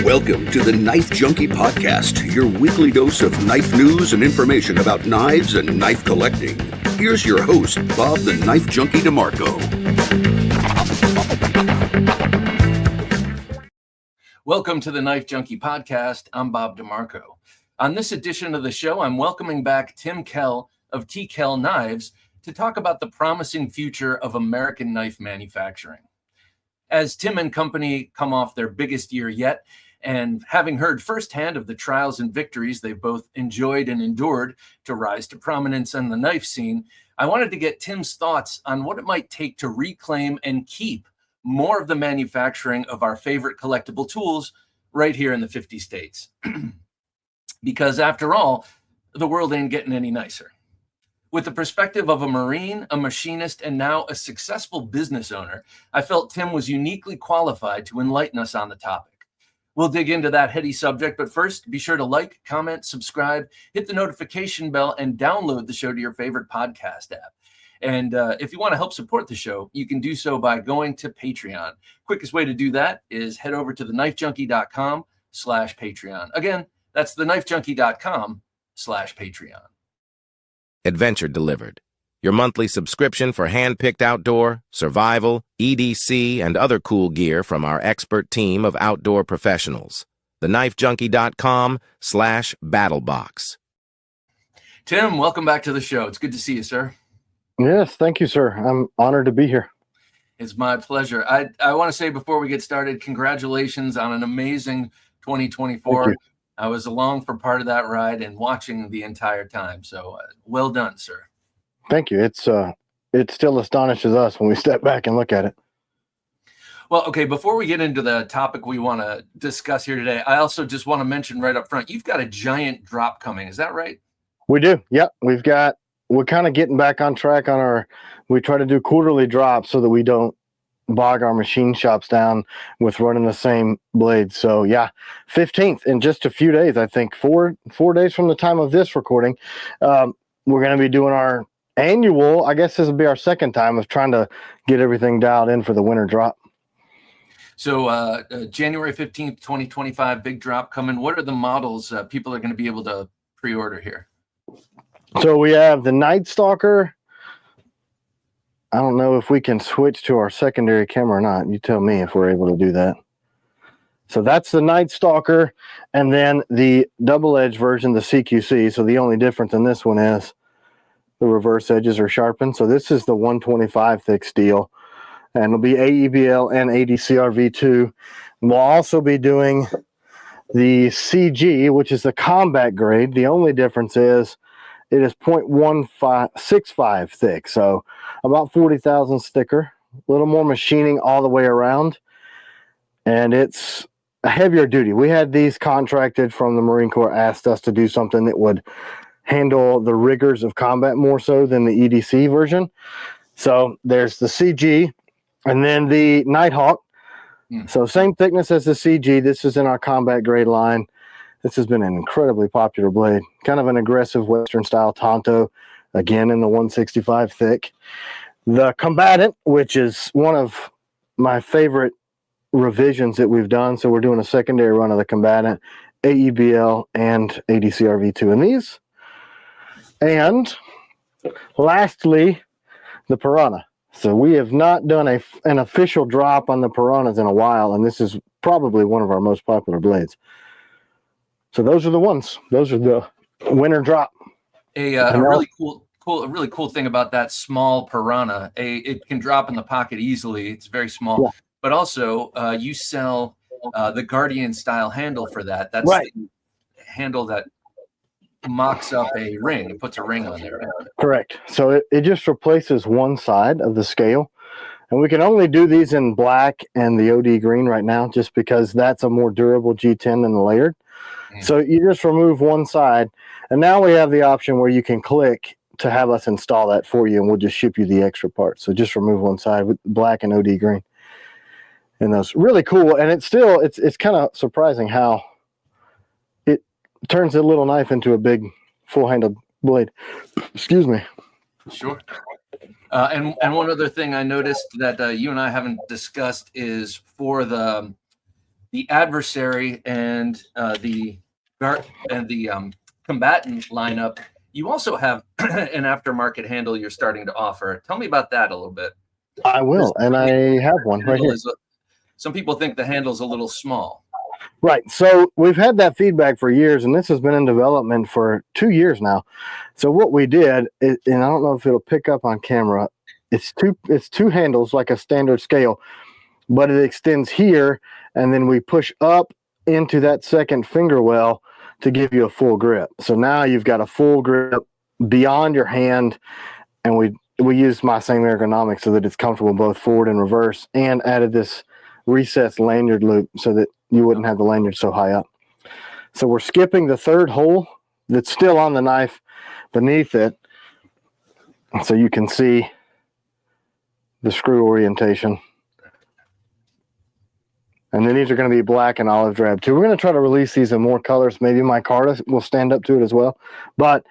Welcome to the Knife Junkie podcast, your weekly dose of knife news and information about knives and knife collecting. Here's your host, Bob the Knife Junkie DeMarco. Welcome to the Knife Junkie podcast. I'm Bob DeMarco. On this edition of the show, I'm welcoming back Tim Kell of Kell Knives to talk about the promising future of American knife manufacturing. As Tim and company come off their biggest year yet, and having heard firsthand of the trials and victories they've both enjoyed and endured to rise to prominence in the knife scene, I wanted to get Tim's thoughts on what it might take to reclaim and keep more of the manufacturing of our favorite collectible tools right here in the 50 states. Because after all, the world ain't getting any nicer. With the perspective of a Marine, a machinist, and now a successful business owner, I felt Tim was uniquely qualified to enlighten us on the topic. We'll dig into that heady subject, but first, be sure to like, comment, subscribe, hit the notification bell, and download the show to your favorite podcast app. And if you want to help support the show, you can do so by going to Patreon. Quickest way to do that is head over to TheKnifeJunkie.com/Patreon. Again, that's TheKnifeJunkie.com/Patreon. Adventure Delivered, your monthly subscription for hand-picked outdoor, survival, EDC, and other cool gear from our expert team of outdoor professionals. TheKnifeJunkie.com/BattleBox. Tim, welcome back to the show. It's good to see you, sir. Yes, thank you, sir. I'm honored to be here. It's my pleasure. I want to say before we get started, congratulations on an amazing 2024. I was along for part of that ride and watching the entire time. So well done, sir. Thank you. It still astonishes us when we step back and look at it. Well, okay, before we get into the topic we want to discuss here today, I also just want to mention right up front, you've got a giant drop coming. Is that right? We do. Yep. We're kind of getting back on track we try to do quarterly drops so that we don't bog our machine shops down with running the same blades. So yeah, 15th in just a few days, I think 4 days from the time of this recording, we're going to be doing our annual, I guess this will be our second time of trying to get everything dialed in for the winter drop. So January 15th, 2025, big drop coming. What are the models people are going to be able to pre-order here? So we have the Night Stalker. I don't know if we can switch to our secondary camera or not. You tell me if we're able to do that. So that's the Night Stalker, and then the double-edge version, the CQC. So the only difference in this one is the reverse edges are sharpened. So this is the 125 thick steel, and it'll be AEBL and ADCR V2. We'll also be doing the CG, which is the combat grade. The only difference is it is 0.1565 thick, so about 40 thousandths thicker, a little more machining all the way around, and it's a heavier duty. We had these contracted from the Marine Corps, asked us to do something that would handle the rigors of combat more so than the EDC version. So there's the CG, and then the Nighthawk. So same thickness as the CG. This is in our combat grade line. This has been an incredibly popular blade. Kind of an aggressive Western style Tonto, again in the 165 thick. The Combatant, which is one of my favorite revisions that we've done. So we're doing a secondary run of the Combatant, AEBL and ADCR V2 in these. And lastly, the Piranha. So we have not done an official drop on the Piranhas in a while, and this is probably one of our most popular blades. So those are the ones. Those are the winter drop. A really cool thing about that small Piranha. It can drop in the pocket easily. It's very small, yeah. But also you sell the Guardian style handle for that. That's right. The handle that mocks up a ring. It puts a ring on there. Correct. So it just replaces one side of the scale. And we can only do these in black and the OD green right now, just because that's a more durable G10 than the layered. So you just remove one side, and now we have the option where you can click to have us install that for you, and we'll just ship you the extra parts. So just remove one side with black and OD green. And that's really cool. And it's kind of surprising how it turns a little knife into a big full-handled blade. Excuse me. Sure. And one other thing I noticed that you and I haven't discussed is for the the adversary and the combatant lineup, you also have an aftermarket handle you're starting to offer. Tell me about that a little bit. I will, and I have one right here. Some people think the handle's a little small. Right. So we've had that feedback for years, and this has been in development for 2 years now. So what we did, and I don't know if it'll pick up on camera, it's two handles like a standard scale, but it extends here, and then we push up into that second finger well to give you a full grip. So now you've got a full grip beyond your hand, and we used my same ergonomics so that it's comfortable both forward and reverse, and added this recessed lanyard loop so that you wouldn't have the lanyard so high up. So we're skipping the third hole that's still on the knife beneath it, so you can see the screw orientation. And then these are going to be black and olive drab too. We're going to try to release these in more colors. Maybe my Carta will stand up to it as well. But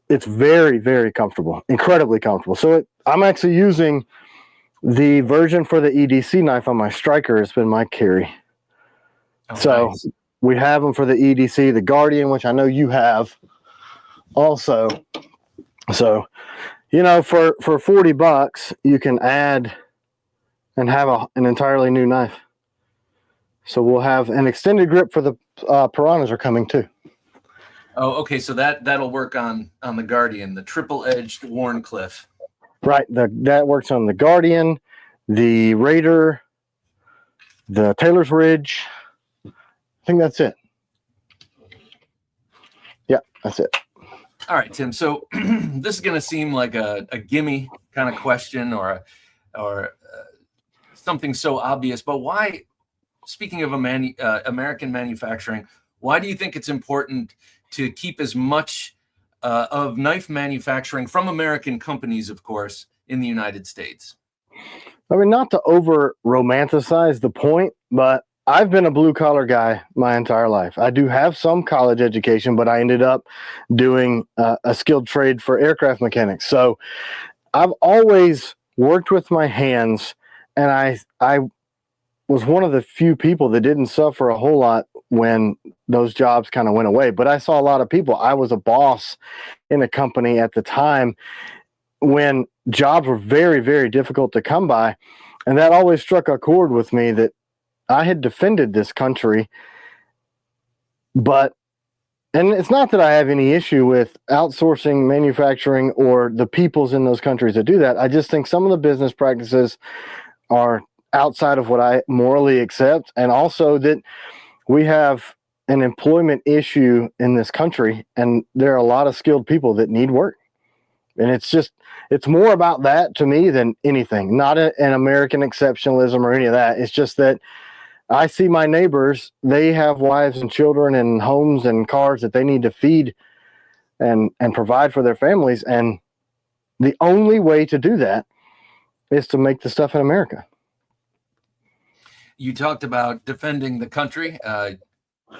it's very, very comfortable, incredibly comfortable. So I'm actually using the version for the EDC knife on my Striker. It's been my carry. Oh, so nice. We have them for the EDC, the Guardian, which I know you have also. So, you know, for $40, you can add and have an entirely new knife. So we'll have an extended grip for the Piranhas are coming too. Oh, okay. So that'll work on the Guardian, the triple-edged Warncliffe. Right. That works on the Guardian, the Raider, the Taylor's Ridge. I think that's it. Yeah, that's it. All right, Tim. So this is going to seem like a gimme kind of question or something so obvious, but why, speaking of American manufacturing, why do you think it's important to keep as much of knife manufacturing from American companies, of course, in the United States? I mean, not to over romanticize the point, but I've been a blue collar guy my entire life. I do have some college education, but I ended up doing a skilled trade for aircraft mechanics. So I've always worked with my hands, and I was one of the few people that didn't suffer a whole lot when those jobs kind of went away. But I saw a lot of people. I was a boss in a company at the time when jobs were very, very difficult to come by. And that always struck a chord with me that I had defended this country. And it's not that I have any issue with outsourcing manufacturing or the peoples in those countries that do that. I just think some of the business practices are outside of what I morally accept. And also that we have an employment issue in this country, and there are a lot of skilled people that need work. And it's more about that to me than anything, not an American exceptionalism or any of that. It's just that I see my neighbors, they have wives and children and homes and cars that they need to feed and provide for their families. And the only way to do that is to make the stuff in America. You talked about defending the country.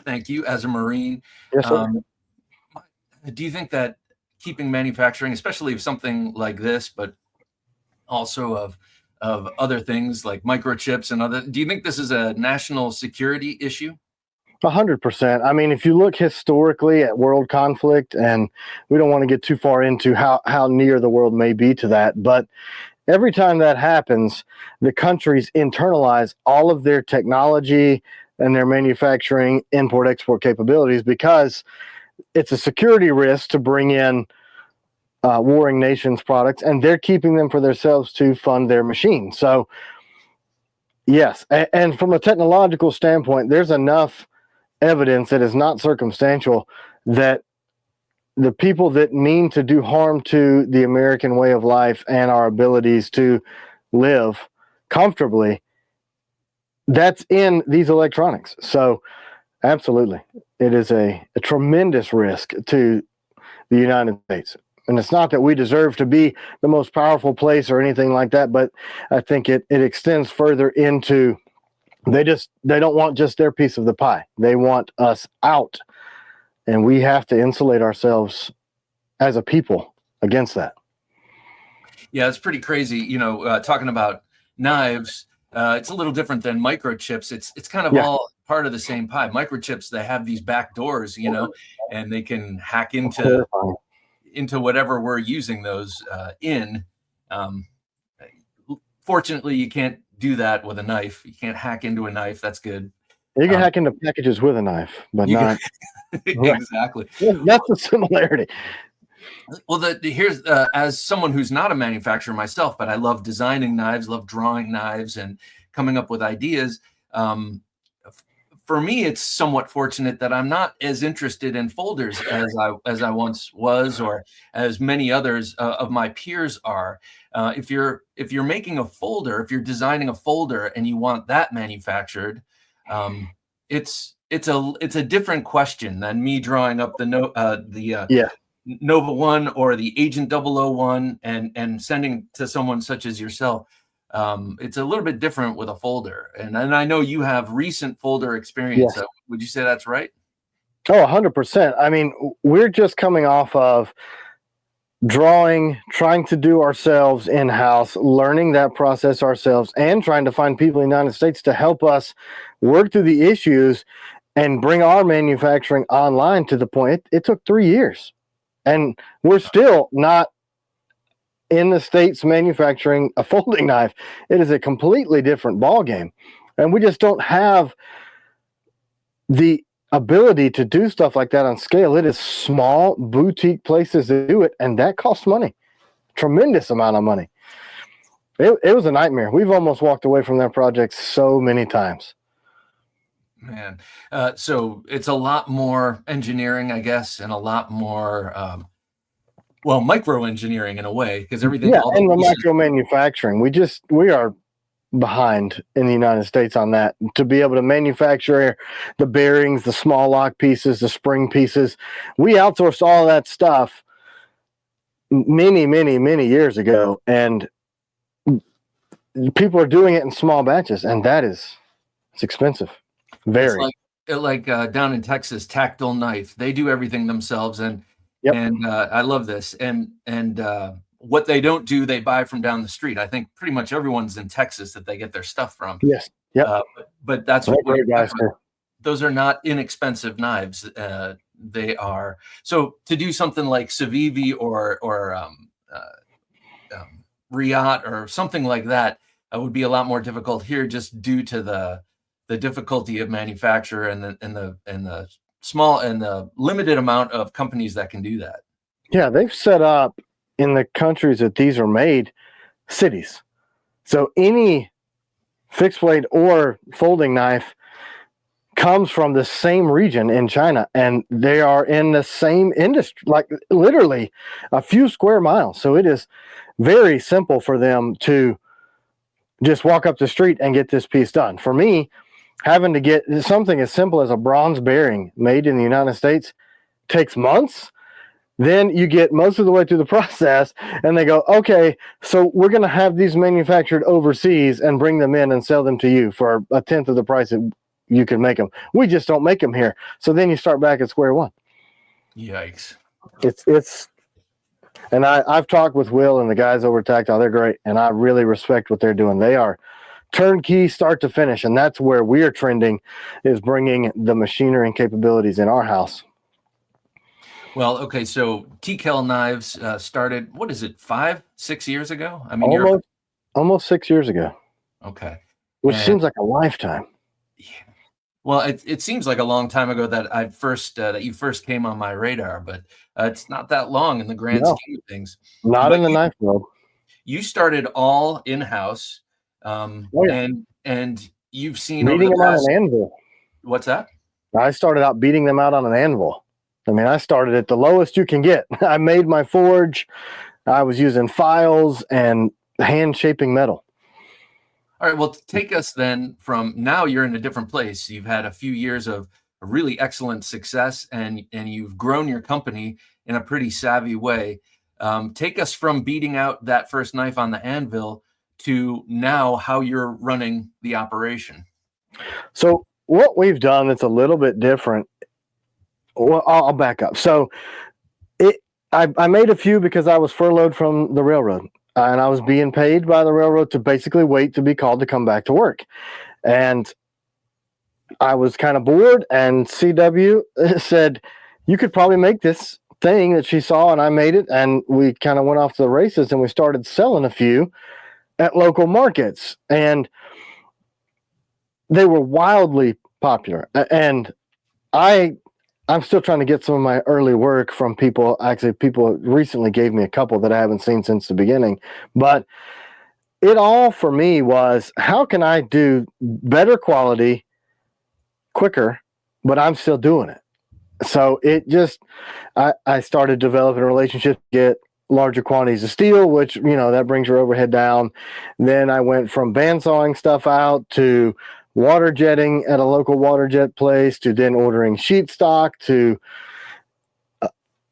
Thank you, as a Marine. Yes, sir. Do you think that keeping manufacturing, especially of something like this, but also of other things like microchips and other, do you think this is a national security issue? 100%. I mean, if you look historically at world conflict, and we don't want to get too far into how near the world may be to that, but every time that happens, the countries internalize all of their technology and their manufacturing import-export capabilities because it's a security risk to bring in warring nations' products, and they're keeping them for themselves to fund their machines. So, yes, and from a technological standpoint, there's enough evidence that is not circumstantial that the people that mean to do harm to the American way of life and our abilities to live comfortably, that's in these electronics. So absolutely, it is a tremendous risk to the United States. And it's not that we deserve to be the most powerful place or anything like that, but I think it extends further into they don't want just their piece of the pie. They want us out. And we have to insulate ourselves as a people against that. Yeah, it's pretty crazy. You know, talking about knives, it's a little different than microchips. It's kind of all part of the same pie. Microchips, they have these back doors, and they can hack into whatever we're using those in. Fortunately, you can't do that with a knife. You can't hack into a knife. That's good. You can hack into packages with a knife, but not exactly. That's the similarity. Well, here's as someone who's not a manufacturer myself, but I love designing knives, love drawing knives, and coming up with ideas. For me, it's somewhat fortunate that I'm not as interested in folders as I once was, or as many others of my peers are. If you're making a folder, if you're designing a folder and you want that manufactured, it's a different question than me drawing up the Nova 1 or the Agent 001 and sending to someone such as yourself. It's a little bit different with a folder. And I know you have recent folder experience. Yes. Would you say that's right? Oh, 100%. I mean, we're just coming off of drawing, trying to do ourselves in-house, learning that process ourselves, and trying to find people in the United States to help us work through the issues and bring our manufacturing online to the point. It took 3 years. And we're still not in the States manufacturing a folding knife. It is a completely different ballgame. And we just don't have the ability to do stuff like that on scale. It is small boutique places that do it, and that costs money. Tremendous amount of money. It was a nightmare. We've almost walked away from that project so many times. Man, so it's a lot more engineering, I guess, and a lot more, micro engineering in a way, because everything. Yeah, and the micro manufacturing. We are behind in the United States on that. To be able to manufacture the bearings, the small lock pieces, the spring pieces, we outsourced all that stuff many, many, many years ago, and people are doing it in small batches, and it's expensive. Very. It's like down in Texas, Tactile Knife. They do everything themselves, and I love this. And what they don't do, they buy from down the street. I think pretty much everyone's in Texas that they get their stuff from. Yes. Yep. But that's what guys do. Those are not inexpensive knives. They are. So to do something like Civivi or Riot or something like that would be a lot more difficult here, just due to the difficulty of manufacture and the small and the limited amount of companies that can do that. Yeah, they've set up in the countries that these are made, cities. So any fixed blade or folding knife comes from the same region in China, and they are in the same industry, like literally a few square miles. So it is very simple for them to just walk up the street and get this piece done. For me, having to get something as simple as a bronze bearing made in the United States takes months. Then you get most of the way through the process, and they go, okay, so we're going to have these manufactured overseas and bring them in and sell them to you for a tenth of the price that you can make them. We just don't make them here. So then you start back at square one. Yikes. And I've talked with Will and the guys over at Tactile. They're great, and I really respect what they're doing. They are turnkey, start to finish, and that's where we're trending, is bringing the machinery and capabilities in our house. Well, okay, so TKL Knives started, what is it, 5-6 years ago? I mean, almost 6 years ago. Okay. Which seems like a lifetime. Yeah. Well, it seems like a long time ago that that you first came on my radar, but it's not that long in the grand scheme of things. Not in the knife world. You started all in-house, and you've seen beating them on an anvil. What's that? I started out beating them out on an anvil. I mean, I started at the lowest you can get. I made my forge. I was using files and hand shaping metal. All right. Well, take us then from now. You're in a different place. You've had a few years of really excellent success, and you've grown your company in a pretty savvy way. Take us from beating out that first knife on the anvil to now how you're running the operation. So what we've done that's a little bit different. Well, I'll back up. So I made a few because I was furloughed from the railroad, and I was being paid by the railroad to basically wait to be called to come back to work. And I was kind of bored, and CW said, you could probably make this thing that she saw, and I made it, and we kind of went off to the races, and we started selling a few at local markets, and they were wildly popular. And I'm still trying to get some of my early work from people. Actually, people recently gave me a couple that I haven't seen since the beginning, but it all for me was, how can I do better quality quicker, but I'm still doing it. So it just, I started developing a relationship to get larger quantities of steel, which, that brings your overhead down. Then I went from bandsawing stuff out to water jetting at a local water jet place, to then ordering sheet stock, to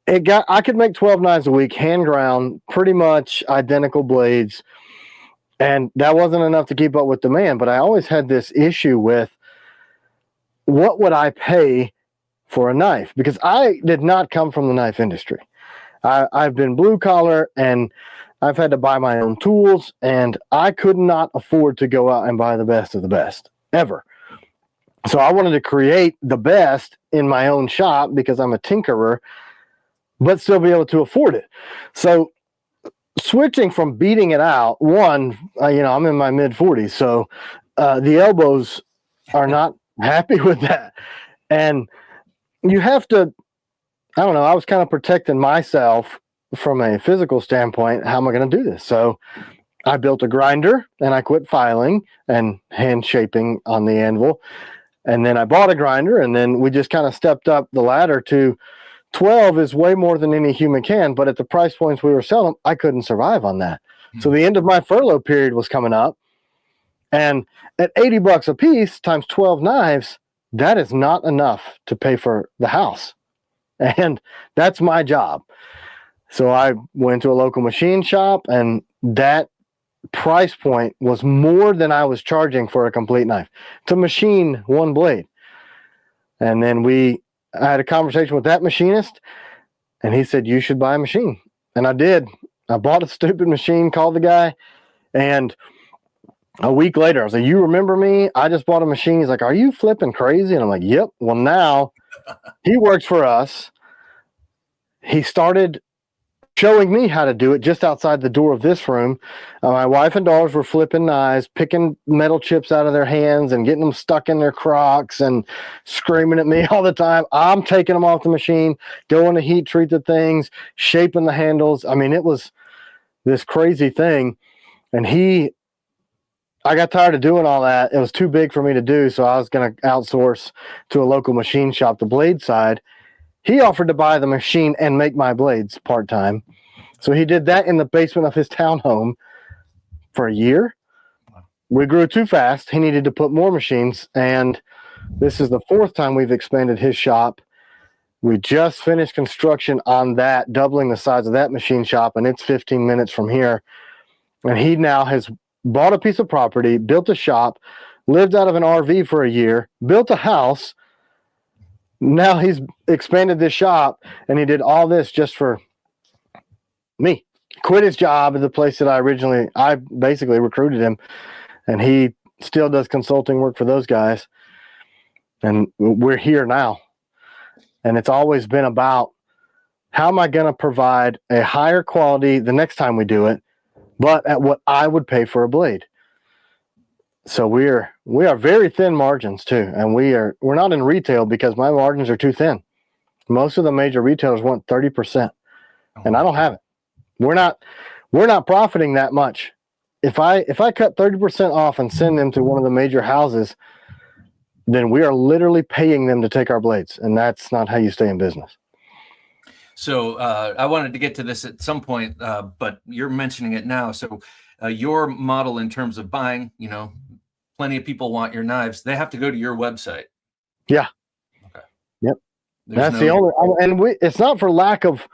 I could make 12 knives a week, hand ground, pretty much identical blades. And that wasn't enough to keep up with demand, but I always had this issue with, what would I pay for a knife? Because I did not come from the knife industry. I've been blue collar, and I've had to buy my own tools, and I could not afford to go out and buy the best of the best ever. So I wanted to create the best in my own shop because I'm a tinkerer, but still be able to afford it. So switching from beating it out, I'm in my mid 40s, so the elbows are not happy with that. And you have to, I don't know, I was kind of protecting myself from a physical standpoint. How am I going to do this? So I built a grinder, and I quit filing and hand shaping on the anvil. And then I bought a grinder, and then we just kind of stepped up the ladder to 12 is way more than any human can. But at the price points we were selling, I couldn't survive on that. So the end of my furlough period was coming up. And at $80 a piece times 12 knives, that is not enough to pay for the house. And that's my job. So I went to a local machine shop, and that price point was more than I was charging for a complete knife to machine one blade. And then I had a conversation with that machinist, and he said, you should buy a machine. And I did. I bought a stupid machine, called the guy, and a week later, I was like, you remember me? I just bought a machine. He's like, are you flipping crazy? And I'm like, yep. Well, now he works for us. He started showing me how to do it just outside the door of this room. My wife and daughters were flipping knives, picking metal chips out of their hands and getting them stuck in their Crocs and screaming at me all the time. I'm taking them off the machine, going to heat treat the things, shaping the handles. I mean, it was this crazy thing. And I got tired of doing all that. It was too big for me to do, so I was going to outsource to a local machine shop, the blade side. He offered to buy the machine and make my blades part-time. So he did that in the basement of his townhome for a year. We grew too fast. He needed to put more machines, and this is the 4th time we've expanded his shop. We just finished construction on that, doubling the size of that machine shop, and it's 15 minutes from here. And he now has bought a piece of property, built a shop, lived out of an RV for a year, built a house. Now he's expanded this shop, and he did all this just for me. Quit his job at the place that I basically recruited him, and he still does consulting work for those guys. And we're here now. And it's always been about, how am I going to provide a higher quality the next time we do it, but at what I would pay for a blade. So we are very thin margins too, and we're not in retail because my margins are too thin. Most of the major retailers want 30%, and I don't have it. We're not profiting that much. If I cut 30% off and send them to one of the major houses, then we are literally paying them to take our blades, and that's not how you stay in business. So I wanted to get to this at some point, but you're mentioning it now. So your model in terms of buying, plenty of people want your knives. They have to go to your website. Yeah. Okay. Yep. That's the only, and it's not for lack of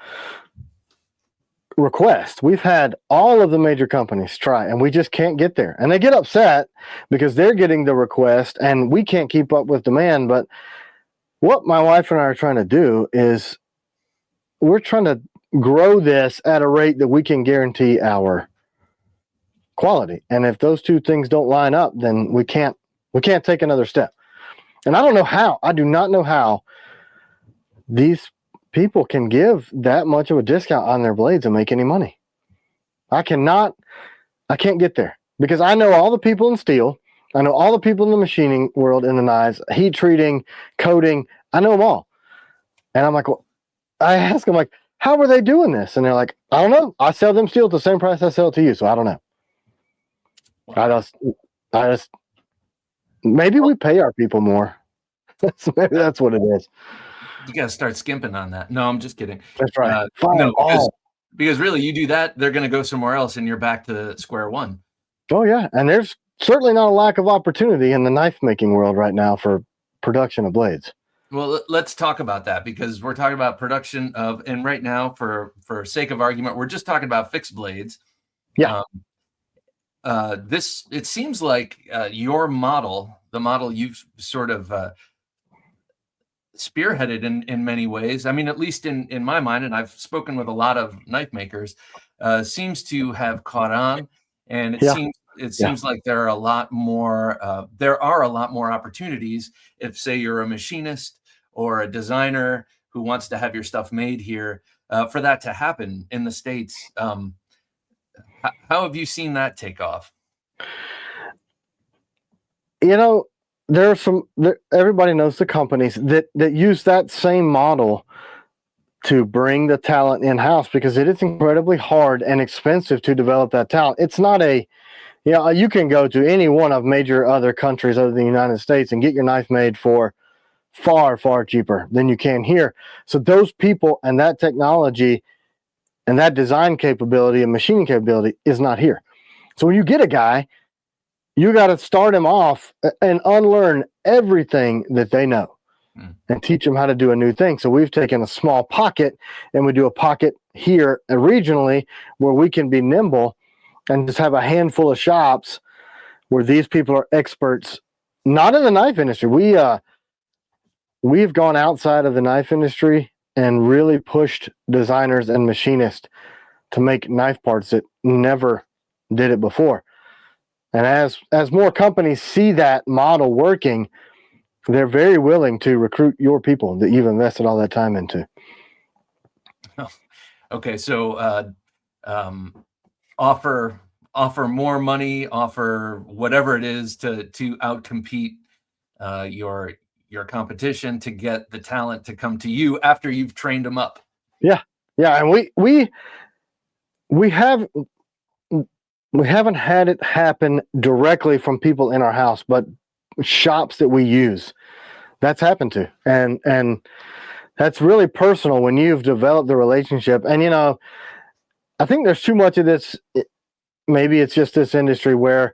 request. We've had all of the major companies try, and we just can't get there. And they get upset because they're getting the request and we can't keep up with demand. But what my wife and I are trying to do is, we're trying to grow this at a rate that we can guarantee our quality. And if those two things don't line up, then we can't take another step. And I don't know how. I do not know how these people can give that much of a discount on their blades and make any money. I can't get there, because I know all the people in steel. I know all the people in the machining world, in the knives, heat treating, coating. I know them all. And I'm like, well, I ask them, like, how are they doing this? And they're like, I don't know. I sell them steel at the same price I sell it to you. So I don't know. Wow. I just, maybe we pay our people more. Maybe that's what it is. You got to start skimping on that. No, I'm just kidding. That's right. No, because really, you do that, they're going to go somewhere else, and you're back to square one. Oh yeah, and there's certainly not a lack of opportunity in the knife making world right now for production of blades. Well, let's talk about that, because we're talking about production of, and right now, for sake of argument, we're just talking about fixed blades. Yeah. It seems like your model, the model you've sort of spearheaded in many ways. I mean, at least in my mind, and I've spoken with a lot of knife makers, seems to have caught on, and it seems like there are a lot more opportunities if, say, you're a machinist or a designer who wants to have your stuff made here, for that to happen in the States. How have you seen that take off? You know, everybody knows the companies that use that same model to bring the talent in-house, because it is incredibly hard and expensive to develop that talent. It's not you can go to any one of major other countries other than the United States and get your knife made for far, far cheaper than you can here. So those people and that technology and that design capability and machining capability is not here. So when you get a guy, you got to start him off and unlearn everything that they know and teach them how to do a new thing. So we've taken a small pocket, and we do a pocket here regionally where we can be nimble and just have a handful of shops where these people are experts, not in the knife industry. We've gone outside of the knife industry and really pushed designers and machinists to make knife parts that never did it before. And as more companies see that model working, they're very willing to recruit your people that you've invested all that time into. Okay, so offer more money, offer whatever it is to outcompete your competition, to get the talent to come to you after you've trained them up. Yeah, and we haven't had it happen directly from people in our house, but shops that we use, that's happened to, and that's really personal when you've developed the relationship. And I think there's too much of this. Maybe it's just this industry where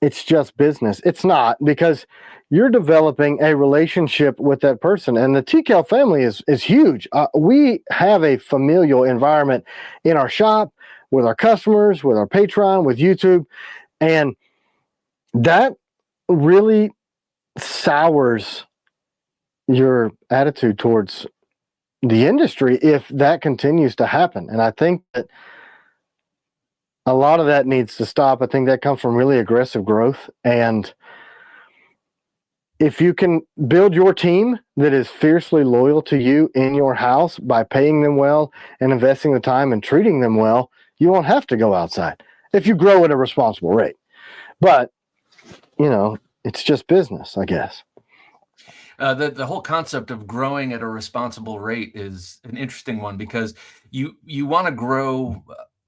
it's just business. It's not, because you're developing a relationship with that person, and the TKL family is huge. We have a familial environment in our shop, with our customers, with our Patreon, with YouTube, and that really sours your attitude towards the industry if that continues to happen. And I think that a lot of that needs to stop. I think that comes from really aggressive growth. And if you can build your team that is fiercely loyal to you in your house by paying them well and investing the time and treating them well, you won't have to go outside if you grow at a responsible rate. But, it's just business, I guess. The whole concept of growing at a responsible rate is an interesting one, because you want to grow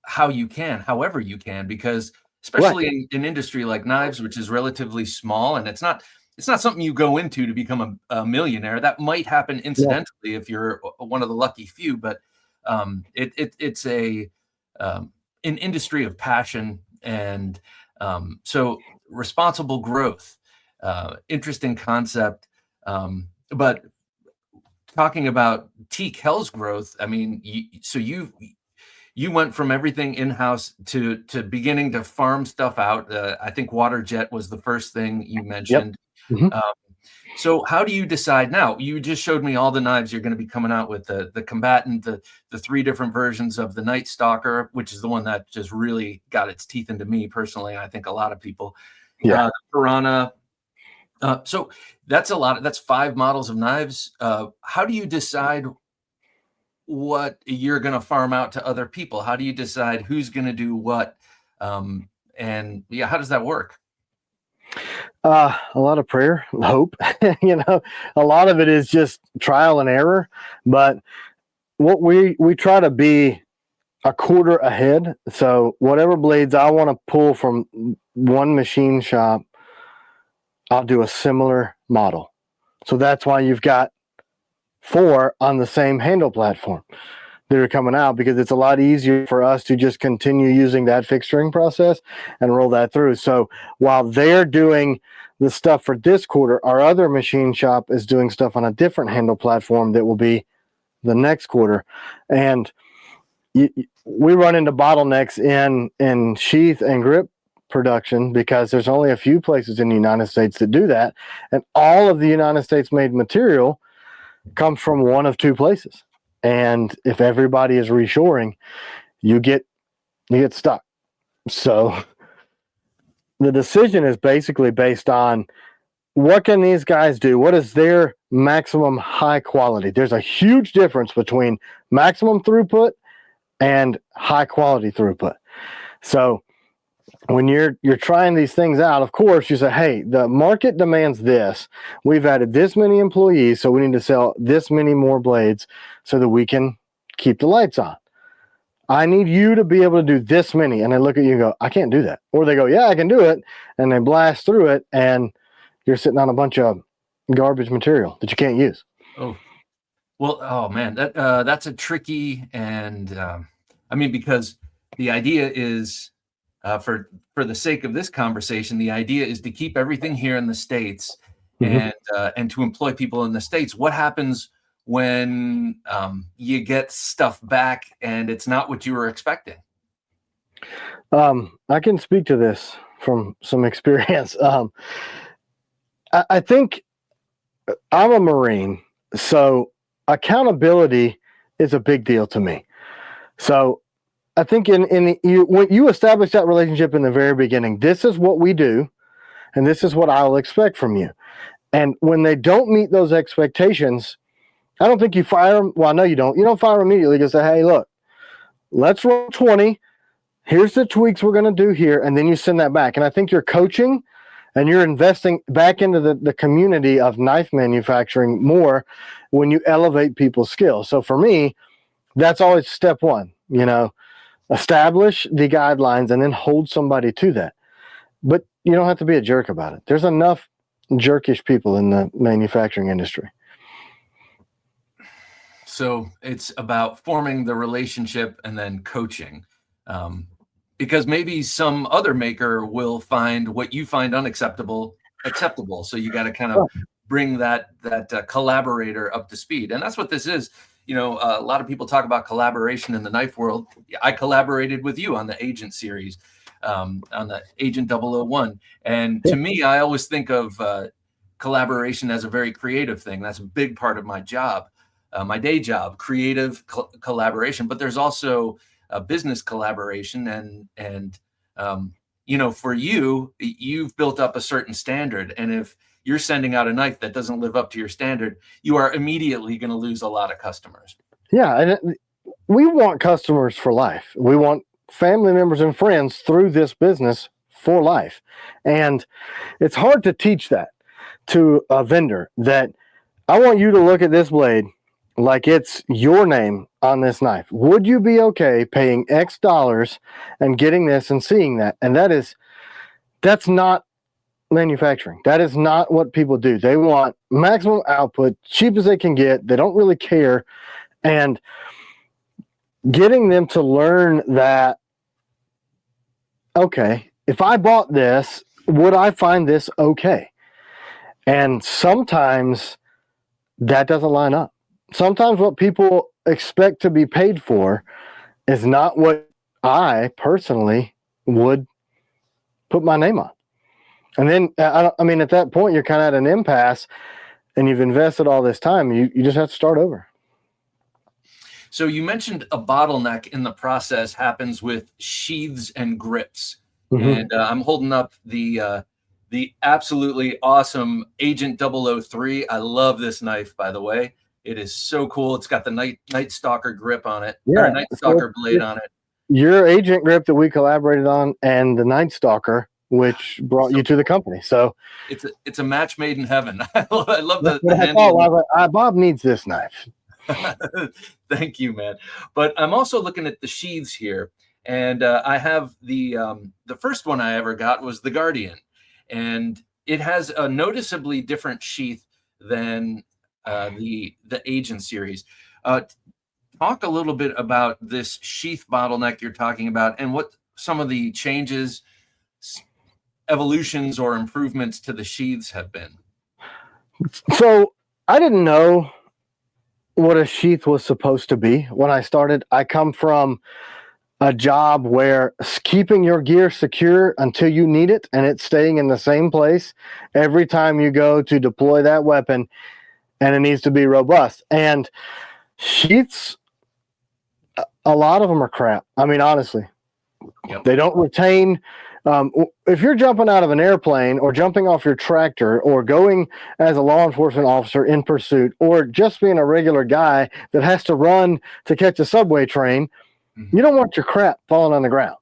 however you can, because especially in industry like knives, which is relatively small, and it's not something you go into to become a millionaire. That might happen incidentally if you're one of the lucky few, but it's an industry of passion, and so responsible growth, interesting concept. But talking about TKL's growth, I mean, you went from everything in-house to beginning to farm stuff out. I think water jet was the first thing you mentioned. Yep. Mm-hmm. So how do you decide now? You just showed me all the knives you're going to be coming out with, the combatant, the 3 different versions of the Night Stalker, which is the one that just really got its teeth into me personally. I think a lot of people, Piranha, So that's a lot. That's 5 models of knives. How do you decide what you're going to farm out to other people? How do you decide who's going to do what? And yeah, how does that work? A lot of prayer, hope. A lot of it is just trial and error. But what we try to be a quarter ahead. So whatever blades I want to pull from one machine shop, I'll do a similar model. So that's why you've got 4 on the same handle platform that are coming out, because it's a lot easier for us to just continue using that fixturing process and roll that through. So while they're doing the stuff for this quarter, our other machine shop is doing stuff on a different handle platform that will be the next quarter. And we run into bottlenecks in sheath and grip production because there's only a few places in the United States that do that. And all of the United States made material comes from one of 2 places. And if everybody is reshoring, you get stuck. So the decision is basically based on what can these guys do? What is their maximum high quality? There's a huge difference between maximum throughput and high quality throughput. So when you're trying these things out, of course, you say, hey, the market demands this. We've added this many employees, so we need to sell this many more blades so that we can keep the lights on. I need you to be able to do this many. And they look at you and go, I can't do that. Or they go, yeah, I can do it. And they blast through it, and you're sitting on a bunch of garbage material that you can't use. Oh, well, oh man, that's a tricky, and because the idea is, for the sake of this conversation, the idea is to keep everything here in the States, and to employ people in the States. What happens when you get stuff back and it's not what you were expecting? I can speak to this from some experience. I think I'm a Marine, so accountability is a big deal to me. So I think when you establish that relationship in the very beginning, this is what we do, and this is what I'll expect from you. And when they don't meet those expectations, I don't think you fire them. Well, no, you don't. You don't fire them immediately. You say, hey, look, let's roll 20. Here's the tweaks we're going to do here. And then you send that back. And I think you're coaching and you're investing back into the community of knife manufacturing more when you elevate people's skills. So for me, that's always step 1, establish the guidelines and then hold somebody to that. But you don't have to be a jerk about it. There's enough jerkish people in the manufacturing industry. So it's about forming the relationship and then coaching, because maybe some other maker will find what you find unacceptable acceptable. So you got to kind of bring that collaborator up to speed, and that's what this is. A lot of people talk about collaboration in the knife world. I collaborated with you on the Agent series, on the Agent 001, and to me, I always think of collaboration as a very creative thing. That's a big part of my job. My day job, creative collaboration, but there's also business collaboration, and for you've built up a certain standard, and if you're sending out a knife that doesn't live up to your standard, you are immediately going to lose a lot of customers. Yeah, and we want customers for life. We want family members and friends through this business for life, and it's hard to teach that to a vendor, that I want you to look at this blade like it's your name on this knife. Would you be okay paying X dollars and getting this and seeing that? And that's not manufacturing. That is not what people do. They want maximum output, cheap as they can get. They don't really care. And getting them to learn that, okay, if I bought this, would I find this okay? And sometimes that doesn't line up. Sometimes what people expect to be paid for is not what I personally would put my name on. And then, at that point, you're kind of at an impasse, and you've invested all this time. You just have to start over. So you mentioned a bottleneck in the process happens with sheaths and grips. Mm-hmm. And I'm holding up the the absolutely awesome Agent 003. I love this knife, by the way. It is so cool. It's got the Night Stalker grip on it, or Night Stalker blade on it. Your agent grip that we collaborated on, and the Night Stalker, which brought you to the company. So it's a match made in heaven. I love the handle. Bob needs this knife. Thank you, man. But I'm also looking at the sheaths here, and I have the first one I ever got was the Guardian, and it has a noticeably different sheath than the Agent series. Talk a little bit about this sheath bottleneck you're talking about, and what some of the changes, evolutions, or improvements to the sheaths have been. So I didn't know what a sheath was supposed to be when I started. I come from a job where keeping your gear secure until you need it, and it's staying in the same place every time you go to deploy that weapon, and it needs to be robust. And sheaths, a lot of them are crap. I mean, honestly, They don't retain. If you're jumping out of an airplane or jumping off your tractor or going as a law enforcement officer in pursuit, or just being a regular guy that has to run to catch a subway train, you don't want your crap falling on the ground.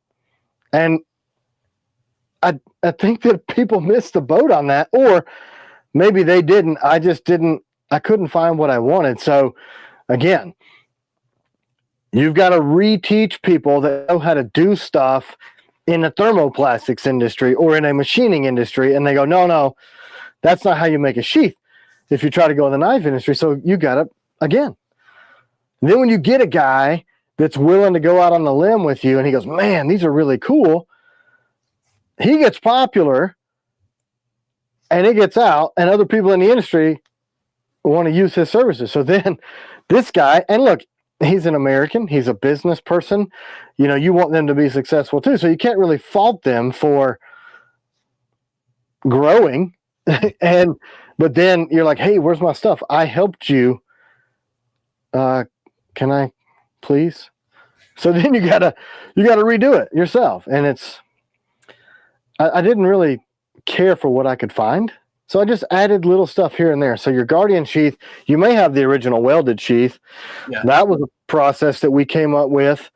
And I think that people missed the boat on that, or maybe they didn't. I couldn't find what I wanted. So again, you've got to reteach people that know how to do stuff in the thermoplastics industry or in a machining industry, and they go, no, that's not how you make a sheath if you try to go in the knife industry. So you got to, again. And then when you get a guy that's willing to go out on the limb with you, and he goes, man, these are really cool, he gets popular, and it gets out, and other people in the industry want to use his services. So then this guy, and look, he's an American, he's a business person, you want them to be successful too. So you can't really fault them for growing. But then you're like, hey, where's my stuff? I helped you. Can I please? So then you gotta redo it yourself. And I didn't really care for what I could find. So I just added little stuff here and there. So your Guardian sheath, you may have the original welded sheath. Yeah. That was a process that we came up with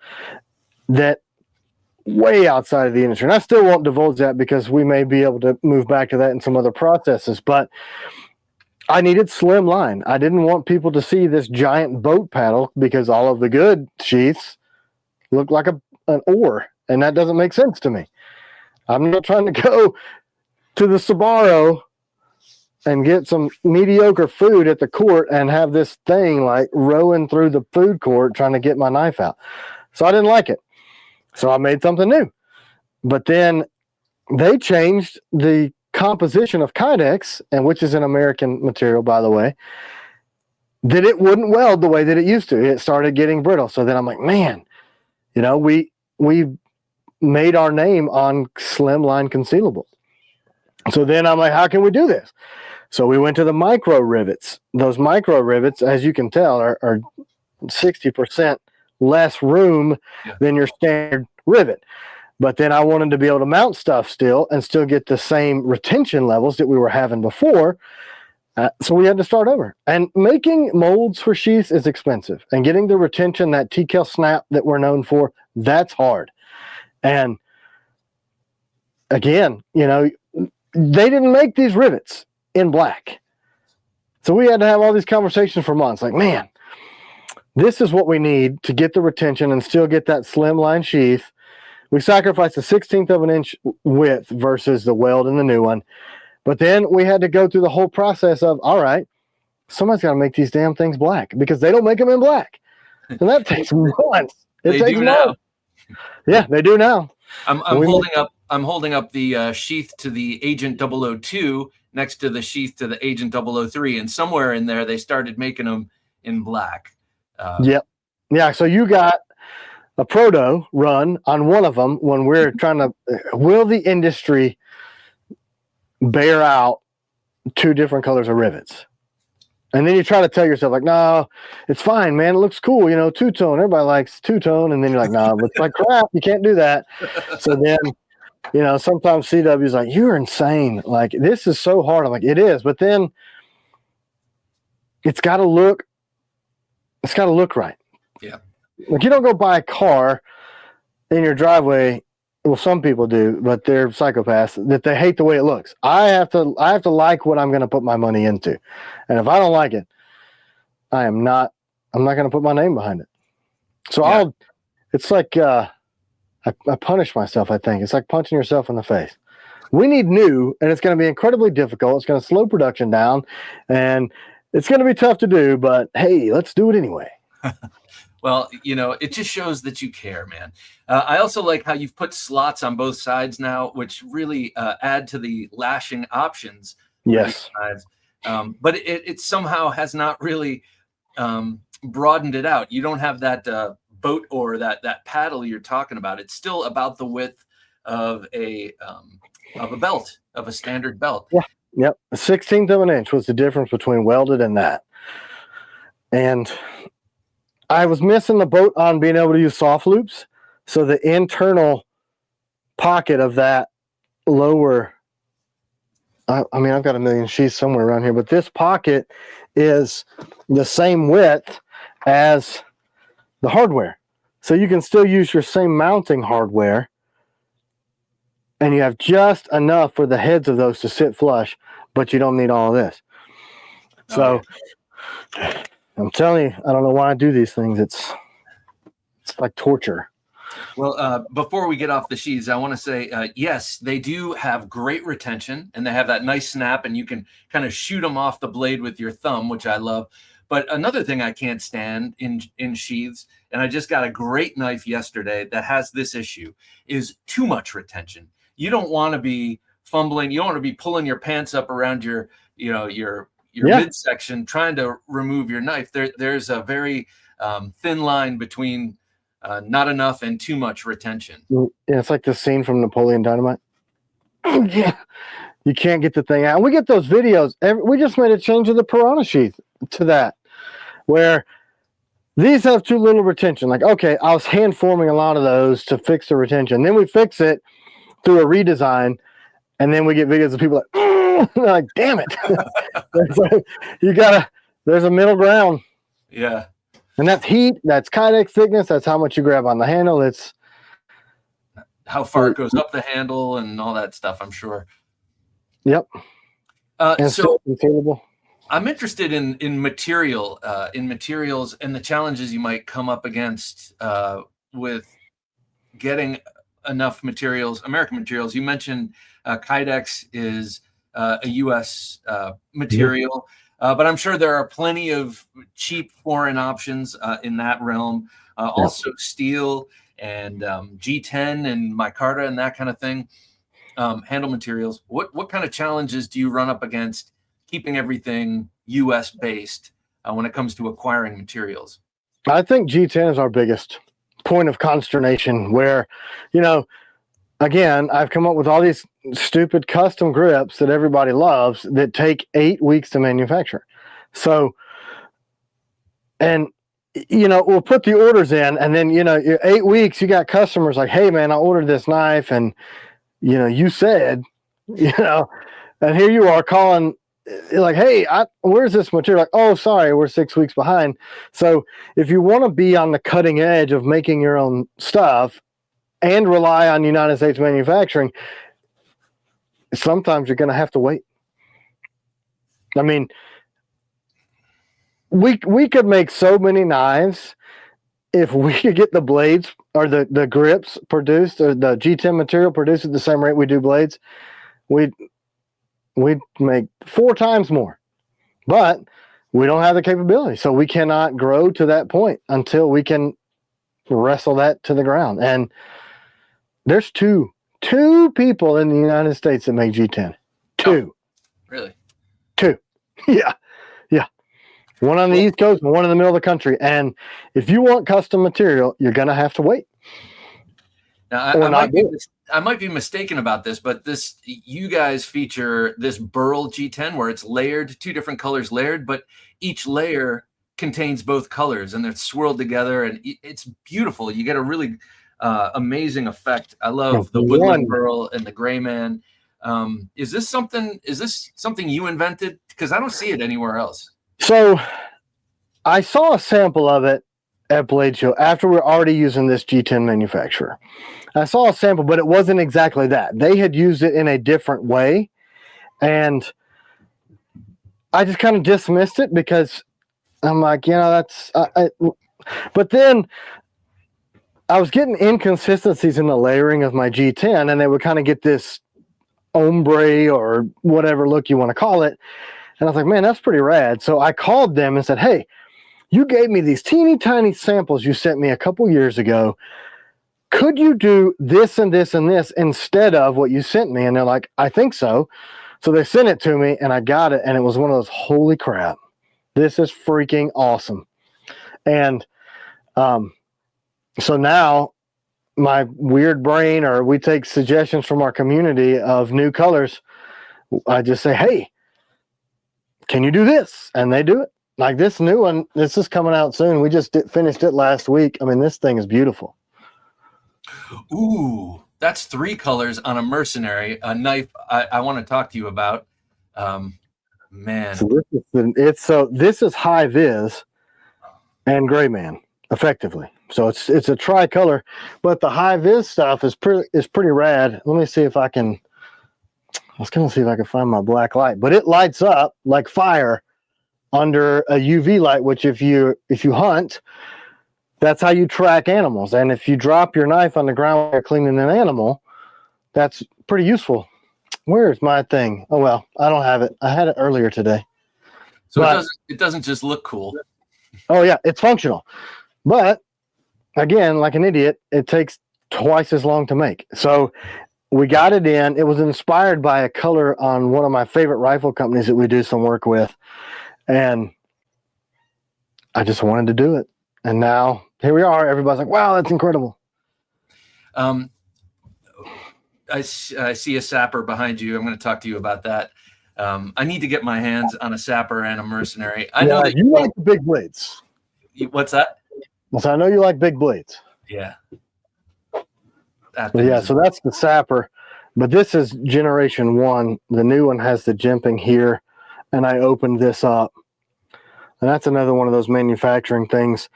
that way outside of the industry. And I still won't divulge that because we may be able to move back to that in some other processes. But I needed slim line. I didn't want people to see this giant boat paddle because all of the good sheaths look like an oar. And that doesn't make sense to me. I'm not trying to go to the Sbarro and get some mediocre food at the court and have this thing like rowing through the food court trying to get my knife out. So I didn't like it. So I made something new. But then they changed the composition of Kydex, and which is an American material, by the way, that it wouldn't weld the way that it used to. It started getting brittle. So then I'm like, man, we made our name on slim line concealable. So then I'm like, how can we do this? So we went to the micro rivets. Those micro rivets, as you can tell, are 60% less room than your standard rivet. But then I wanted to be able to mount stuff still and still get the same retention levels that we were having before. So we had to start over. And making molds for sheaths is expensive. And getting the retention, that TKL snap that we're known for, that's hard. And again, they didn't make these rivets in black. So we had to have all these conversations for months. Like, man, this is what we need to get the retention and still get that slim line sheath. We sacrificed a 1/16 of an inch width versus the weld in the new one. But then we had to go through the whole process of, all right, somebody's got to make these damn things black because they don't make them in black. And that takes months. They do now. Yeah, they do now. I'm holding up the sheath to the Agent 002 next to the sheath to the Agent 003, and somewhere in there they started making them in black. Yep. Yeah, so you got a proto run on one of them when we're trying to, will the industry bear out two different colors of rivets? And then you try to tell yourself, like, no, it's fine, man. It looks cool. Two-tone. Everybody likes two-tone. And then you're like, no, it looks like crap. You can't do that. So then You know, sometimes CW's like, you're insane. Like, this is so hard. I'm like, it is. But then it's got to look right. Yeah. Like, you don't go buy a car in your driveway. Well, some people do, but they're psychopaths that they hate the way it looks. I have to like what I'm going to put my money into. And if I don't like it, I'm not going to put my name behind it. So it's like, I punish myself, I think. It's like punching yourself in the face. We need new, and it's going to be incredibly difficult. It's going to slow production down, and it's going to be tough to do, but hey, let's do it anyway. Well, you know, it just shows that you care, man. I also like how you've put slots on both sides now, which really add to the lashing options. Yes. But it somehow has not really broadened it out. You don't have that boat or that paddle you're talking about. It's still about the width of a belt, of a standard belt. Yeah. Yep. A 16th of an inch was the difference between welded and that. And I was missing the boat on being able to use soft loops. So the internal pocket of that lower, I mean, I've got a million sheaths somewhere around here, but this pocket is the same width as the hardware. So you can still use your same mounting hardware, and you have just enough for the heads of those to sit flush, but you don't need all of this. So I'm telling you, I don't know why I do these things. It's like torture. Well, before we get off the sheaths, I want to say, yes, they do have great retention, and they have that nice snap, and you can kind of shoot them off the blade with your thumb, which I love. But another thing I can't stand in sheaths, and I just got a great knife yesterday that has this issue, is too much retention. You don't want to be fumbling. You don't want to be pulling your pants up around your midsection trying to remove your knife. There's a very thin line between not enough and too much retention. Yeah, it's like the scene from Napoleon Dynamite. Yeah, you can't get the thing out. We get those videos. We just made a change of the Piranha sheath to that, where these have too little retention. Like, okay, I was hand forming a lot of those to fix the retention. Then we fix it through a redesign, and then we get videos of people like, damn it. There's a middle ground. Yeah. And that's heat, that's kydex thickness, that's how much you grab on the handle. It's how far it goes up the handle and all that stuff, I'm sure. Yep. And so concealable. I'm interested in materials and the challenges you might come up against with getting enough materials, American materials. You mentioned kydex is a U.S. material. But I'm sure there are plenty of cheap foreign options in that realm. Also steel and G10 and micarta and that kind of thing. Handle materials. What kind of challenges do you run up against keeping everything U.S. based when it comes to acquiring materials? I think G10 is our biggest point of consternation where, you know, again, I've come up with all these stupid custom grips that everybody loves that take 8 weeks to manufacture. So, and, you know, we'll put the orders in, and then, you know, 8 weeks, you got customers like, hey, man, I ordered this knife, and, you know, you said, you know, and here you are calling, like, hey, where's this material? Like, oh, sorry, we're 6 weeks behind. So if you want to be on the cutting edge of making your own stuff, and rely on United States manufacturing, sometimes you're going to have to wait. I mean, we could make so many knives if we could get the blades or the grips produced, or the G10 material produced at the same rate we do blades. We'd make 4 times more, but we don't have the capability. So we cannot grow to that point until we can wrestle that to the ground. And there's two people in the United States that make G10. Two. Oh, really? 2. Yeah. One on the East Coast and one in the middle of the country. And if you want custom material, you're going to have to wait. Now, I might be mistaken about this, but you guys feature this burl G10 where it's layered, 2 different colors layered, but each layer contains both colors and they're swirled together, and it's beautiful. You get a really amazing effect. I love the woodland burl and the gray man. Is this something you invented? Because I don't see it anywhere else. So I saw a sample of it at Blade Show after we were already using this G10 manufacturer. I saw a sample, but it wasn't exactly that. They had used it in a different way, and I just kind of dismissed it because I'm like, that's but then I was getting inconsistencies in the layering of my G10, and they would kind of get this ombre or whatever look you want to call it. And I was like, man, that's pretty rad. So I called them and said, hey, you gave me these teeny tiny samples you sent me a couple years ago. Could you do this and this and this instead of what you sent me? And they're like, I think so. So they sent it to me and I got it. And it was one of those, holy crap, this is freaking awesome. And so now my weird brain, or we take suggestions from our community of new colors. I just say, hey, can you do this? And they do it. Like this new one, this is coming out soon. We just finished it last week. I mean, this thing is beautiful. Ooh, that's 3 colors on a mercenary, a knife I want to talk to you about. Man. So this is high vis and gray man, effectively. So it's a tricolor, but the high vis stuff is pretty rad. Let me see if I can. I was going to see if I can find my black light, but it lights up like fire under a UV light. Which if you hunt, that's how you track animals. And if you drop your knife on the ground while you're cleaning an animal, that's pretty useful. Where's my thing? Oh well, I don't have it. I had it earlier today. So it doesn't just look cool. Oh yeah, it's functional, but again, like an idiot, it takes twice as long to make. So we got it in. It was inspired by a color on one of my favorite rifle companies that we do some work with. And I just wanted to do it. And now here we are. Everybody's like, wow, that's incredible. I see a sapper behind you. I'm going to talk to you about that. I need to get my hands on a sapper and a mercenary. I know that you like the big blades. What's that? So I know you like big blades. Yeah. So that's the sapper. But this is generation 1. The new one has the jimping here. And I opened this up. And that's another one of those manufacturing things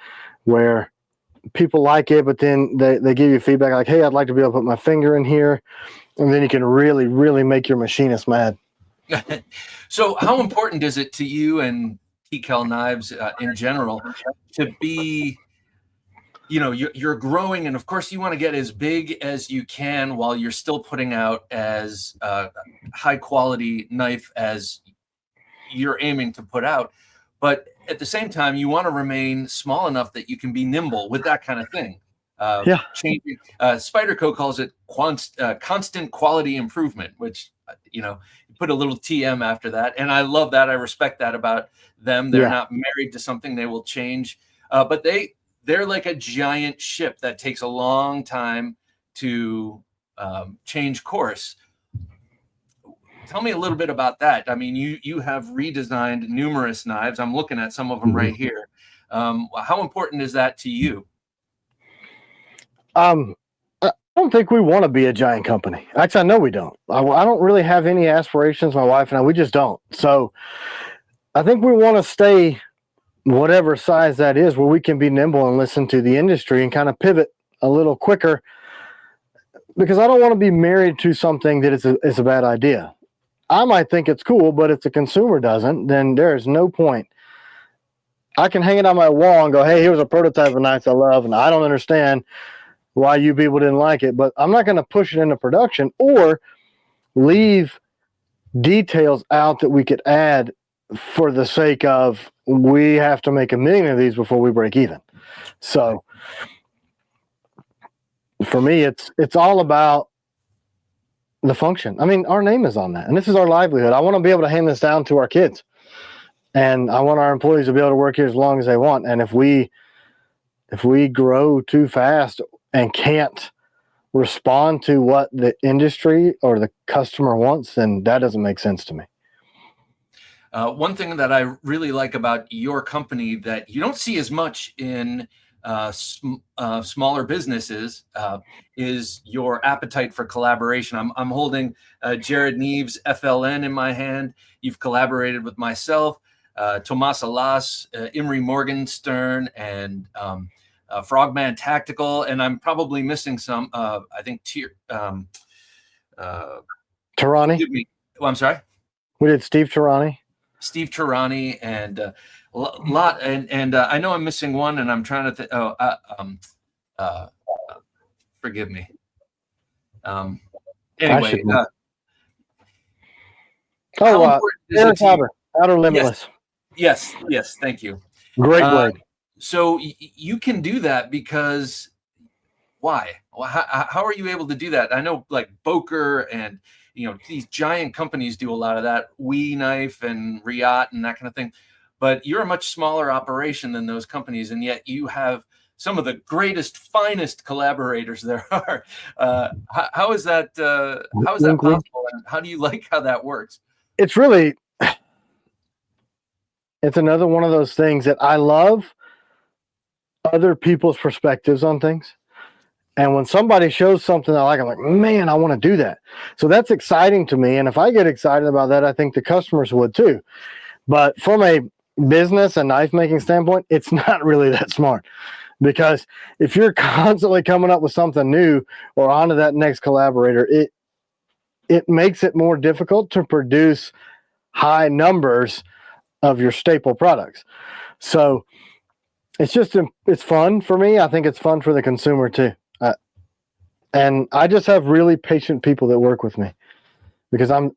where people like it, but then they give you feedback like, hey, I'd like to be able to put my finger in here. And then you can really, really make your machinist mad. So how important is it to you and TKL Knives in general to be, you're growing, and of course you want to get as big as you can while you're still putting out as high quality knife as you're aiming to put out, but at the same time you want to remain small enough that you can be nimble with that kind of thing. Changing, Spyderco calls it constant quality improvement, which you put a little TM after that, and I love that. I respect that about them. They're not married to something. They will change, but they're like a giant ship that takes a long time to change course. Tell me a little bit about that. I mean, you have redesigned numerous knives. I'm looking at some of them right here. How important is that to you? I don't think we want to be a giant company. Actually, I know we don't. I don't really have any aspirations. My wife and I, we just don't. So I think we want to stay whatever size that is, where we can be nimble and listen to the industry and kind of pivot a little quicker, because I don't want to be married to something that is a bad idea. I might think it's cool, but if the consumer doesn't, then there is no point. I can hang it on my wall and go, hey, here's a prototype of knife I love, and I don't understand why you people didn't like it, but I'm not going to push it into production or leave details out that we could add for the sake of we have to make 1 million of these before we break even. So for me, it's all about the function. I mean, our name is on that, and this is our livelihood. I want to be able to hand this down to our kids, and I want our employees to be able to work here as long as they want. And if we grow too fast and can't respond to what the industry or the customer wants, then that doesn't make sense to me. One thing that I really like about your company that you don't see as much in smaller businesses is your appetite for collaboration. I'm holding Jared Neves FLN in my hand. You've collaborated with myself, Tomas Alas, Imre Morgenstern, and Frogman Tactical, and I'm probably missing some. I think Tarani. Oh, I'm sorry. We did Steve Tarani. Steve Tarani and lot, and I know I'm missing one, and I'm trying to forgive me. Anyway, Outer Limitless. Yes, thank you. Great blade. So you can do that because why? Well, how are you able to do that? I know like Boker and these giant companies do a lot of that, We Knife and Riot and that kind of thing. But you're a much smaller operation than those companies, and yet you have some of the greatest, finest collaborators there are. How is that? How is that possible? And how do you like how that works? It's another one of those things that I love other people's perspectives on things. And when somebody shows something I like, I'm like, man, I want to do that. So that's exciting to me. And if I get excited about that, I think the customers would too. But from a business and knife making standpoint, it's not really that smart, because if you're constantly coming up with something new or onto that next collaborator, it makes it more difficult to produce high numbers of your staple products. So it's fun for me. I think it's fun for the consumer too. And I just have really patient people that work with me because I'm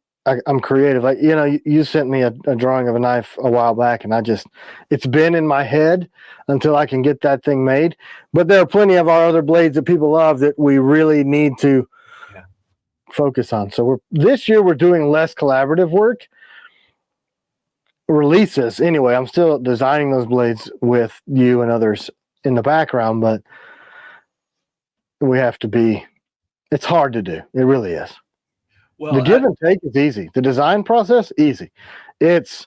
creative. Like, you sent me a drawing of a knife a while back, and it's been in my head until I can get that thing made. But there are plenty of our other blades that people love that we really need to focus on. So this year we're doing less collaborative work. Releases anyway. I'm still designing those blades with you and others in the background, but we have to be. It's hard to do. It really is. Well, the give and take is easy. The design process, easy. It's,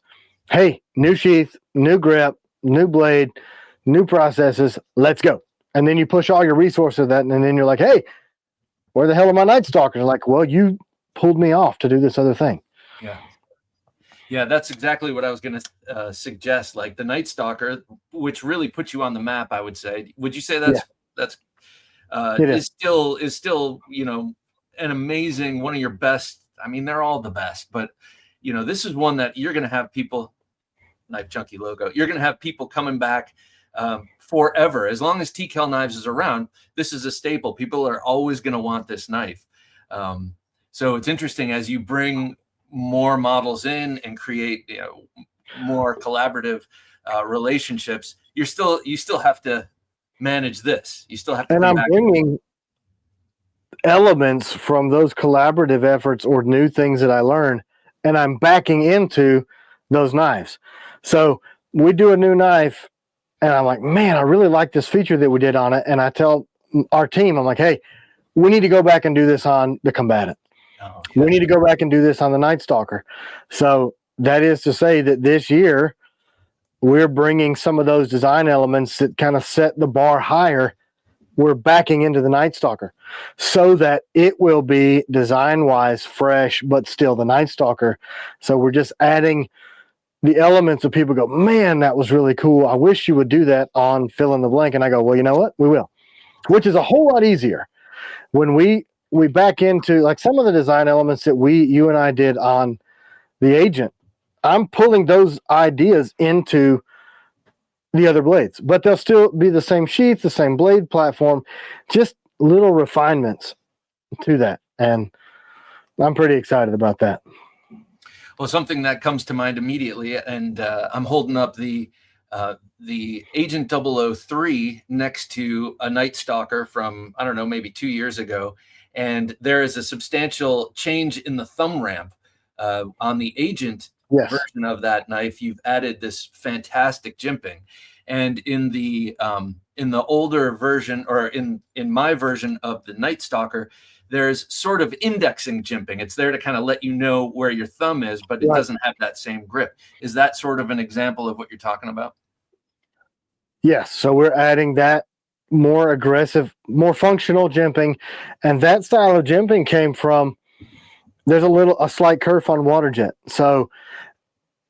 hey, new sheath, new grip, new blade, new processes. Let's go. And then you push all your resources at that, and then you're like, hey, where the hell are my Night Stalkers? Like, well, you pulled me off to do this other thing. Yeah, that's exactly what I was going to suggest. Like the Night Stalker, which really puts you on the map, I would say. Would you say that's is still an amazing, one of your best? I mean, they're all the best, but this is one that you're going to have people, Knife Junkie logo. You're going to have people coming back forever. As long as TKL Knives is around, this is a staple. People are always going to want this knife. So it's interesting as you bring more models in and create more collaborative relationships. You still have to manage this. You still have to. And I'm bringing elements from those collaborative efforts or new things that I learned, and I'm backing into those knives. So we do a new knife, and I'm like, man, I really like this feature that we did on it. And I tell our team, I'm like, hey, we need to go back and do this on the Combatant. We need to go back and do this on the Night Stalker. So that is to say that this year we're bringing some of those design elements that kind of set the bar higher. We're backing into the Night Stalker so that it will be design-wise fresh, but still the Night Stalker. So we're just adding the elements of people go, man, that was really cool. I wish you would do that on fill in the blank. And I go, well, you know what? We will, which is a whole lot easier when we back into like some of the design elements that you and I did on the Agent. I'm pulling those ideas into the other blades, but they'll still be the same sheath, the same blade platform, just little refinements to that. And I'm pretty excited about that. Well, something that comes to mind immediately, and I'm holding up the Agent 003 next to a Night Stalker from, I don't know, maybe 2 years ago. And there is a substantial change in the thumb ramp on the Agent version of that knife. You've added this fantastic jimping, and in the older version, or in my version of the Night Stalker, there's sort of indexing jimping. It's there to kind of let you know where your thumb is, but it doesn't have that same grip. Is that sort of an example of what you're talking about? Yes. So we're adding that more aggressive, more functional jimping. And that style of jimping came from, there's a slight kerf on water jet. So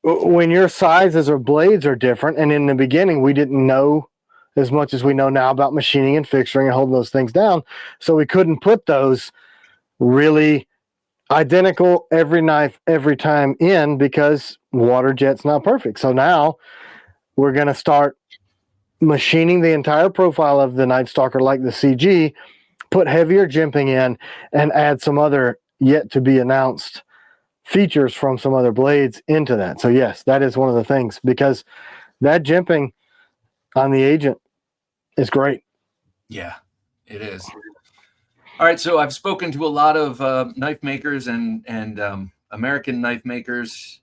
when your sizes or blades are different, and in the beginning we didn't know as much as we know now about machining and fixturing and holding those things down, so we couldn't put those really identical every knife every time in, because water jet's not perfect. So now we're going to start machining the entire profile of the Night Stalker like the CG, put heavier jimping in, and add some other yet to be announced features from some other blades into that. So yes, that is one of the things, because that jimping on the Agent is great. Yeah, it is. All right, so I've spoken to a lot of knife makers and American knife makers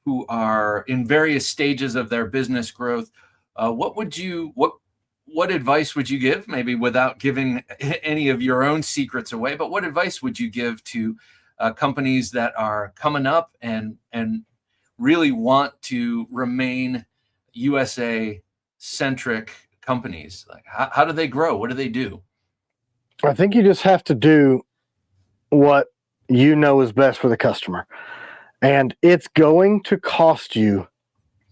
who are in various stages of their business growth. What advice would you give, maybe without giving any of your own secrets away, but what advice would you give to companies that are coming up and really want to remain USA centric companies? Like, how do they grow? What do they do? I think you just have to do what you know is best for the customer. And it's going to cost you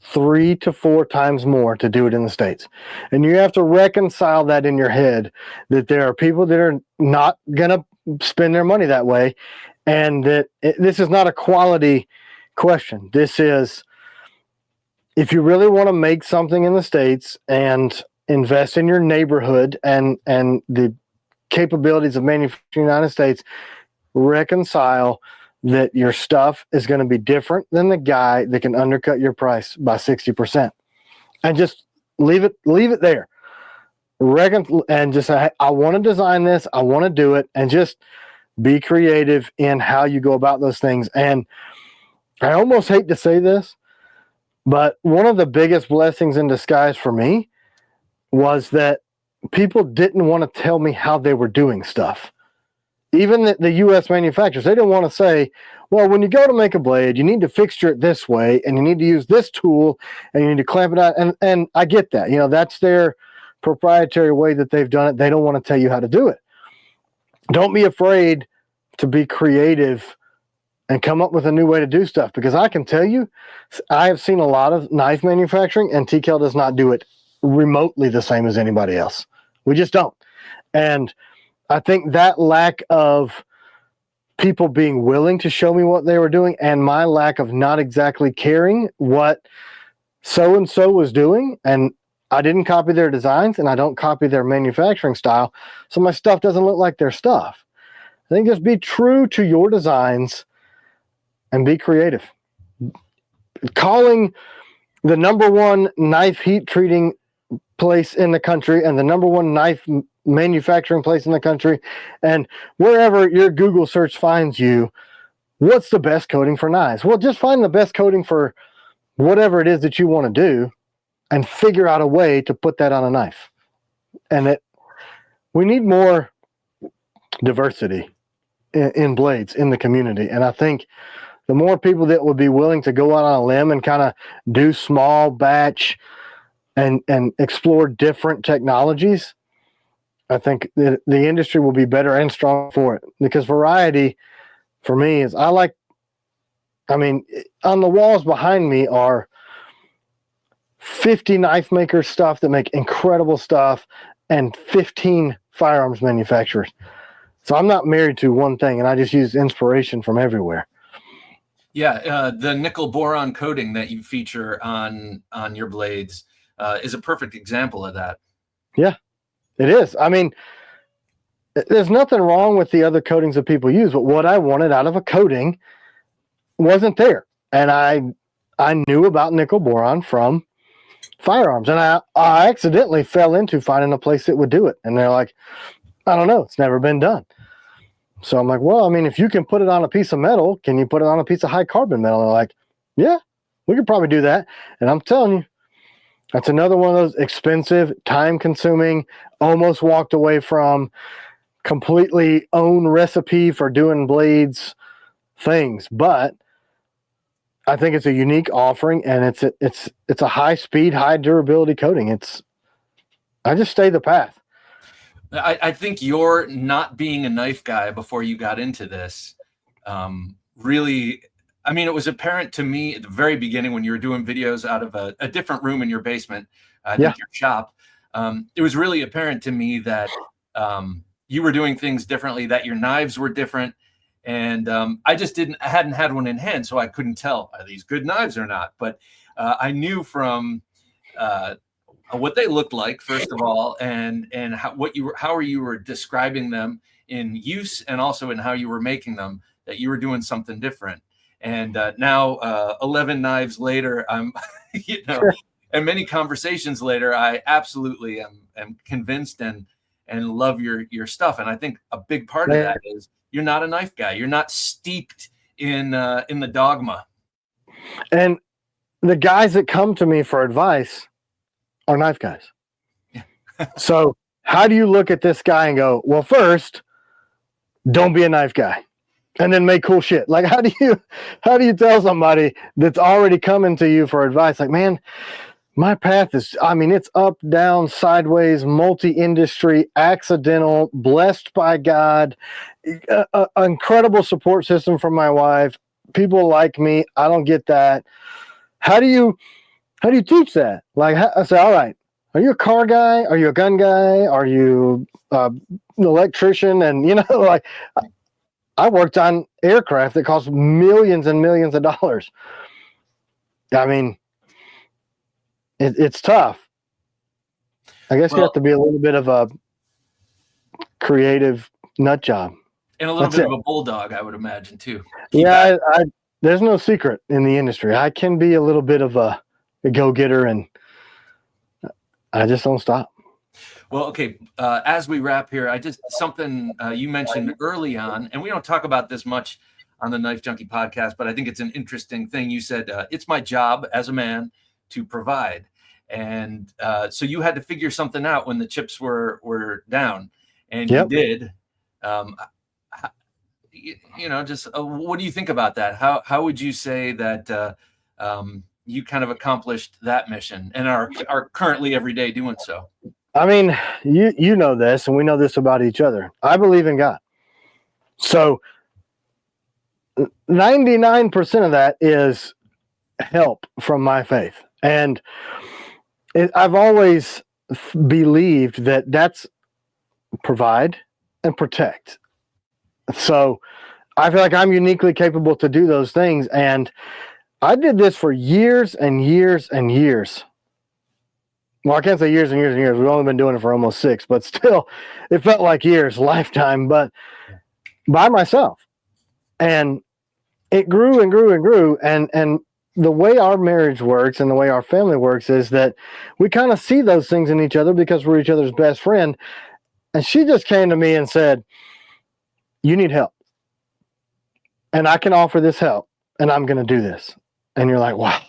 3 to 4 times more to do it in the States. And you have to reconcile that in your head, that there are people that are not going to spend their money that way. And that this is not a quality question. This is, if you really want to make something in the States and invest in your neighborhood and the capabilities of manufacturing in the United States, reconcile that your stuff is going to be different than the guy that can undercut your price by 60%, and just leave it there. And just say, I want to design this, I want to do it, and just be creative in how you go about those things. And I almost hate to say this, but one of the biggest blessings in disguise for me was that people didn't want to tell me how they were doing stuff. Even the U.S. manufacturers, they didn't want to say, well, when you go to make a blade, you need to fixture it this way, and you need to use this tool, and you need to clamp it out. And I get that. You know, that's their proprietary way that they've done it. They don't want to tell you how to do it. Don't be afraid to be creative and come up with a new way to do stuff, because I can tell you, I have seen a lot of knife manufacturing, and TKL does not do it remotely the same as anybody else. We just don't. And I think that lack of people being willing to show me what they were doing, and my lack of not exactly caring what so-and-so was doing, and I didn't copy their designs, and I don't copy their manufacturing style, so my stuff doesn't look like their stuff. I think just be true to your designs and be creative. Calling the #1 knife heat treating place in the country and the #1 knife manufacturing place in the country, and wherever your Google search finds you, what's the best coating for knives? Well, just find the best coating for whatever it is that you want to do and figure out a way to put that on a knife. And we need more diversity in blades in the community. And I think the more people that would be willing to go out on a limb and kind of do small batch and explore different technologies, I think the industry will be better and strong for it. Because variety for me is, on the walls behind me are 50 knife makers stuff that make incredible stuff, and 15 firearms manufacturers. So I'm not married to one thing, and I just use inspiration from everywhere. Yeah, the nickel boron coating that you feature on your blades is a perfect example of that. Yeah, it is. I mean, there's nothing wrong with the other coatings that people use, but what I wanted out of a coating wasn't there. And I knew about nickel boron from firearms, and I accidentally fell into finding a place that would do it. And they're like, I don't know, it's never been done. So I'm like, well, I mean, if you can put it on a piece of metal, can you put it on a piece of high carbon metal? And they're like, yeah, we could probably do that. And I'm telling you, that's another one of those expensive, time-consuming, almost walked away from, completely own recipe for doing blades things. But I think it's a unique offering, and it's a high-speed, high-durability coating. I just stay the path. I think your not being a knife guy before you got into this really, I mean, it was apparent to me at the very beginning when you were doing videos out of a different room in your basement, I think your shop. It was really apparent to me that you were doing things differently, that your knives were different. And I hadn't had one in hand, so I couldn't tell, are these good knives or not? But I knew from what they looked like, first of all, and how you were describing them in use, and also in how you were making them, that you were doing something different. And now, 11 knives later, I'm, and many conversations later, I absolutely am convinced and love your stuff. And I think a big part of that is you're not a knife guy. You're not steeped in the dogma. And the guys that come to me for advice are knife guys. So how do you look at this guy and go, well, first, don't be a knife guy, and then make cool shit? Like, how do you tell somebody that's already coming to you for advice, like, man, my path is, I mean, it's up, down, sideways, multi-industry, accidental, blessed by God, incredible support system from my wife. People like me. I don't get that. How do you teach that? Like, I say, all right, are you a car guy? Are you a gun guy? Are you an electrician? And, like, I worked on aircraft that cost millions and millions of dollars. I mean, it's tough. I guess you have to be a little bit of a creative nut job. And a little bit of a bulldog, I would imagine, too. Yeah, there's no secret in the industry. I can be a little bit of a go-getter, and I just don't stop. Well, okay, as we wrap here, something you mentioned early on, and we don't talk about this much on the Knife Junkie podcast, but I think it's an interesting thing. You said, it's my job as a man to provide. And so you had to figure something out when the chips were down, and you did. Just what do you think about that? How would you say that you kind of accomplished that mission and are currently every day doing so? I mean, you know this, and we know this about each other. I believe in God. So 99% of that is help from my faith. And I've always believed that that's provide and protect. So I feel like I'm uniquely capable to do those things. And I did this for years and years and years. Well, I can't say years and years and years. We've only been doing it for almost 6, but still, it felt like years, lifetime, but by myself. And it grew and grew and grew. And the way our marriage works and the way our family works is that we kind of see those things in each other because we're each other's best friend. And she just came to me and said, you need help. And I can offer this help, and I'm going to do this. And you're like, wow,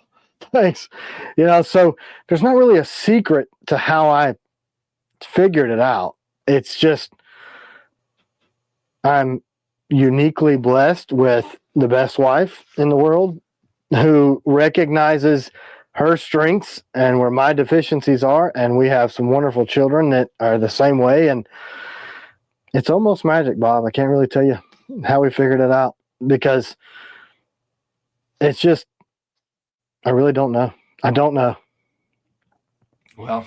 thanks. So there's not really a secret to how I figured it out. It's just, I'm uniquely blessed with the best wife in the world who recognizes her strengths and where my deficiencies are. And we have some wonderful children that are the same way. And it's almost magic, Bob. I can't really tell you how we figured it out because it's just, I really don't know. I don't know. Well,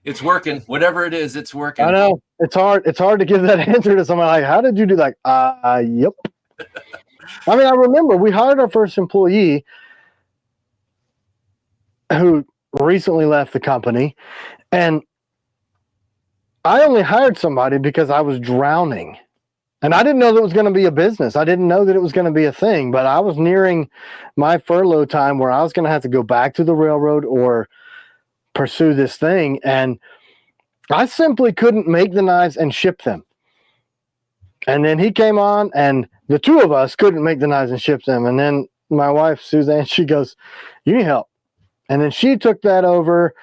it's working. Whatever it is, it's working. I know. It's hard. It's hard to give that answer to somebody like, how did you do that? Yep. I mean, I remember we hired our first employee who recently left the company, and I only hired somebody because I was drowning. And I didn't know that it was going to be a business. I didn't know that it was going to be a thing, but I was nearing my furlough time where I was going to have to go back to the railroad or pursue this thing. And I simply couldn't make the knives and ship them. And then he came on, and the two of us couldn't make the knives and ship them. And then my wife, Suzanne, she goes, you need help. And then she took that over,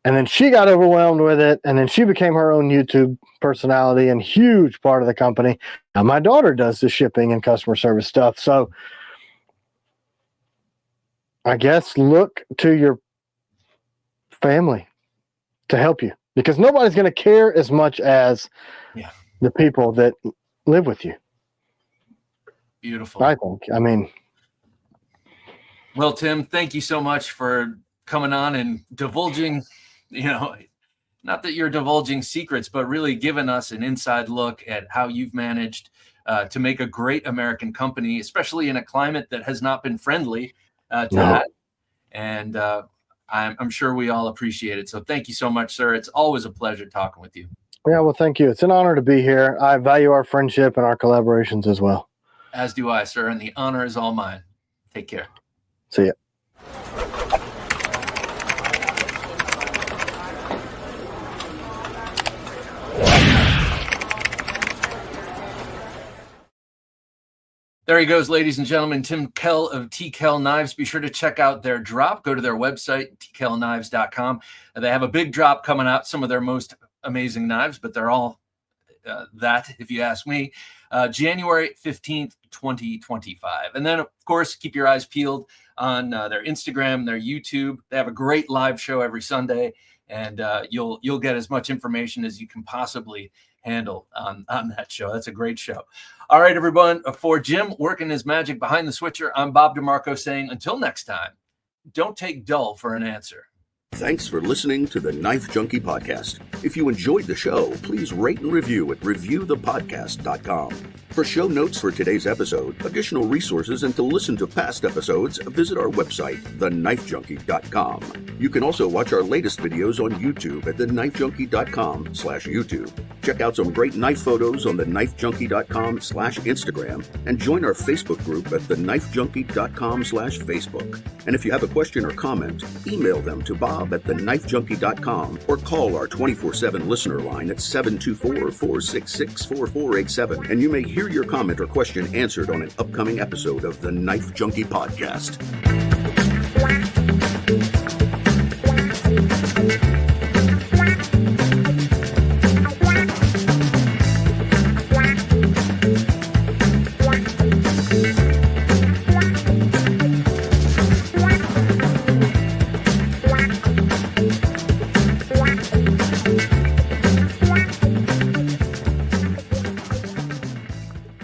and then she got overwhelmed with it. And then she became her own YouTube personality and huge part of the company. Now my daughter does the shipping and customer service stuff. So I guess look to your family to help you. because nobody's going to care as much as the people that live with you. Beautiful. I think. I mean, well, Tim, thank you so much for coming on and divulging, not that you're divulging secrets, but really giving us an inside look at how you've managed to make a great American company, especially in a climate that has not been friendly to that. And I'm sure we all appreciate it. So thank you so much, sir. It's always a pleasure talking with you. Yeah, well, thank you. It's an honor to be here. I value our friendship and our collaborations as well. As do I, sir. And the honor is all mine. Take care. See ya. There he goes, ladies and gentlemen. Tim Kell of TKell Knives. Be sure to check out their drop. Go to their website, tkellknives.com. They have a big drop coming out, some of their most amazing knives, but they're all that, if you ask me. January 15th, 2025. And then, of course, keep your eyes peeled on their Instagram, their YouTube. They have a great live show every Sunday, and you'll get as much information as you can possibly handle on that show. That's a great show. All right, everyone. For Jim working his magic behind the switcher, I'm Bob DeMarco saying until next time, don't take dull for an answer. Thanks for listening to the Knife Junkie podcast. If you enjoyed the show, please rate and review at reviewthepodcast.com. For show notes for today's episode, additional resources, and to listen to past episodes, visit our website, TheKnifeJunkie.com. You can also watch our latest videos on YouTube at TheKnifeJunkie.com/YouTube. Check out some great knife photos on TheKnifeJunkie.com/Instagram, and join our Facebook group at TheKnifeJunkie.com/Facebook. And if you have a question or comment, email them to bob@TheKnifeJunkie.com or call our 24/7 listener line at 724-466-4487, and you may hear your comment or question answered on an upcoming episode of the Knife Junkie podcast.